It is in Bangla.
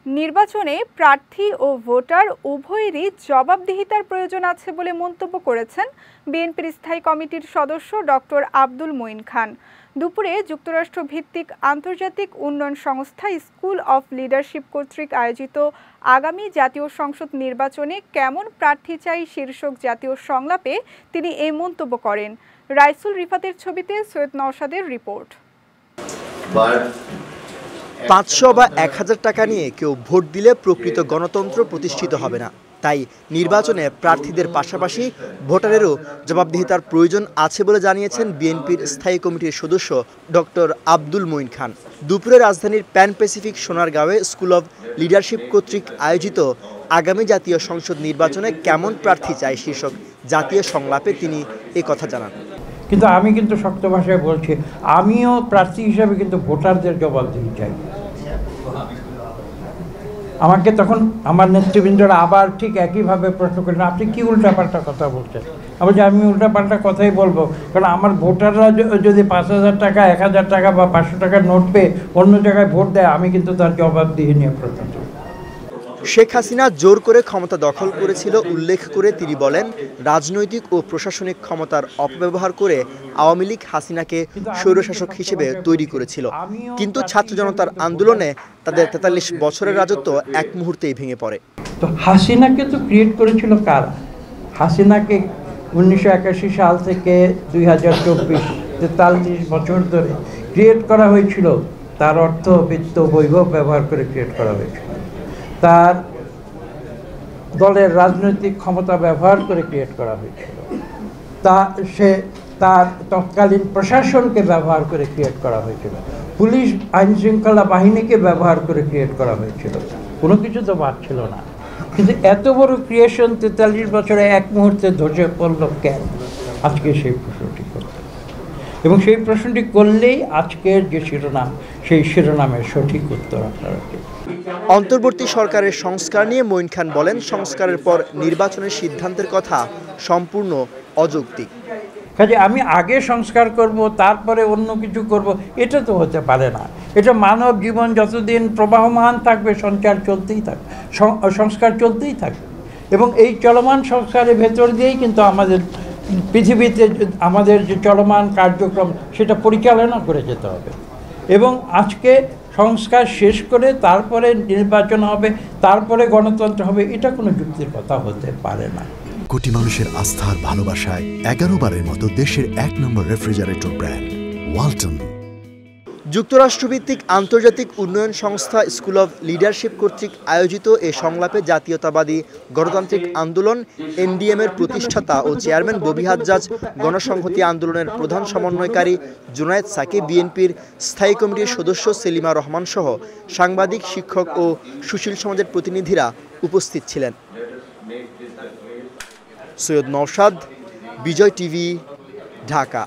নির্বাচনে প্রার্থী ও ভোটার উভয়েরই জবাবদিহিতার প্রয়োজন আছে বলে মন্তব্য করেছেন বিএনপির স্থায়ী কমিটির সদস্য ডক্টর আব্দুল মঈন খান। দুপুরে যুক্তরাষ্ট্র ভিত্তিক আন্তর্জাতিক উন্নয়ন সংস্থা স্কুল অফ লিডারশিপ কর্তৃক আয়োজিত আগামী জাতীয় সংসদ নির্বাচনে কেমন প্রার্থী চাই শীর্ষক জাতীয় সংলাপে তিনি এই মন্তব্য করেন। রাইসুল রিফাতের ছবিতে সৈয়দ নওশাদের রিপোর্ট। 500 বা 1000 টাকা নিয়ে কেউ ভোট দিলে প্রকৃত গণতন্ত্র প্রতিষ্ঠিত হবে না। তাই নির্বাচনে প্রার্থীদের পাশাপাশি ভোটারেরও জবাবদিহিতার প্রয়োজন আছে বলে জানিয়েছেন বিএনপির স্থায়ী কমিটির সদস্য ডক্টর আব্দুল মঈন খান। দুপুরে রাজধানীর প্যান প্যাসিফিক সোনারগাঁওয়ে স্কুল অব লিডারশিপ কর্তৃক আয়োজিত আগামী জাতীয় সংসদ নির্বাচনে কেমন প্রার্থী চাই শীর্ষক জাতীয় সংলাপে তিনি কথা জানান। কিন্তু আমি কিন্তু শক্ত ভাষায় বলছি, আমিও প্রার্থী হিসেবে কিন্তু ভোটারদের জবাবদিহি চাই। আমাকে তখন আমার নেতৃবৃন্দরা আবার ঠিক একইভাবে প্রশ্ন করেন, আপনি কি উল্টাপাল্টা কথা বলছেন? আমি উল্টাপাল্টা কথাই বলবো, কারণ আমার ভোটাররা যদি 5000 টাকা, 1000 টাকা বা 500 টাকার নোট পেয়ে অন্য জায়গায় ভোট দেয়, আমি কিন্তু তার জবাবদিহি নিয়ে প্রশ্ন করি। শেখ হাসিনা জোর করে ক্ষমতা দখল করেছিল উল্লেখ করে তিনি বলেন, রাজনৈতিক ও প্রশাসনিক ক্ষমতার অপব্যবহার করে আওয়ামী লীগ হাসিনাকে স্বৈরশাসক হিসেবে তৈরি করেছিল। কিন্তু ছাত্র জনতার আন্দোলনে তাদের 43 বছরের রাজত্ব এক মুহূর্তেই ভেঙে পড়ে। তো হাসিনাকে তো ক্রিয়েট করেছিল কারা? হাসিনাকে 1981 সাল থেকে 2024 43 বছর ধরে ক্রিয়েট করা হয়েছিল। তার অর্থ, বিত্ত, বৈভব ব্যবহার করে ক্রিয়েট করা হয়েছিল। তার দলের রাজনৈতিক ক্ষমতা ব্যবহার করে ক্রিয়েট করা হয়েছিল। তার তৎকালীন প্রশাসনকে ব্যবহার করে ক্রিয়েট করা হয়েছিল। পুলিশ আইন শৃঙ্খলা বাহিনীকে ব্যবহার করে ক্রিয়েট করা হয়েছিল। কোনো কিছু তো বাদ ছিল না। কিন্তু এত বড় ক্রিয়েশন 43 বছরে এক মুহূর্তে ধসে পড়ল কেন? আজকে সেই প্রশ্নটি করতে, এবং সেই প্রশ্নটি করলেই আজকের যে শিরোনাম, সেই শিরোনামের সঠিক উত্তর আপনারা দেবেন। অন্তর্বর্তী সরকারের সংস্কার নিয়ে মঈন খান বলেন, সংস্কারের পর নির্বাচনের সিদ্ধান্তের কথা সম্পূর্ণ অযৌক্তিক। কাজে আমি আগে সংস্কার করব, তারপরে অন্য কিছু করব, এটা তো হতে পারে না। এটা মানব জীবন যতদিন প্রবাহমান থাকবে, সংস্কার চলতেই থাকবে। এবং এই চলমান সংস্কারের ভেতর দিয়েই কিন্তু আমাদের পৃথিবীতে আমাদের যে চলমান কার্যক্রম, সেটা পরিচালনা করে যেতে হবে। এবং আজকে সংস্কার শেষ করে তারপরে নির্বাচন হবে, তারপরে গণতন্ত্র হবে, এটা কোনো যুক্তির কথা হতে পারে না। কোটি মানুষের আস্থার ভালোবাসায় 11 বারের মতো দেশের 1 নম্বর রেফ্রিজারেটর ব্র্যান্ড ওয়ালটন। যুক্তরাষ্ট্রভিত্তিক আন্তর্জাতিক উন্নয়ন সংস্থা স্কুল অব লিডারশিপ কর্তৃক আয়োজিত এ সংলাপে জাতীয়তাবাদী গণতান্ত্রিক আন্দোলন এনডিএম-এর প্রতিষ্ঠাতা ও চেয়ারম্যান ববি হাজ্জাজ, গণসংহতি আন্দোলনের প্রধান সমন্বয়কারী জুনায়েদ সাকি, বিএনপির স্থায়ী কমিটির সদস্য সেলিমা রহমান সহ সাংবাদিক, শিক্ষক ও সুশীল সমাজের প্রতিনিধিরা উপস্থিত ছিলেন। সৈয়দ নওশাদ, বিজয় টিভি, ঢাকা।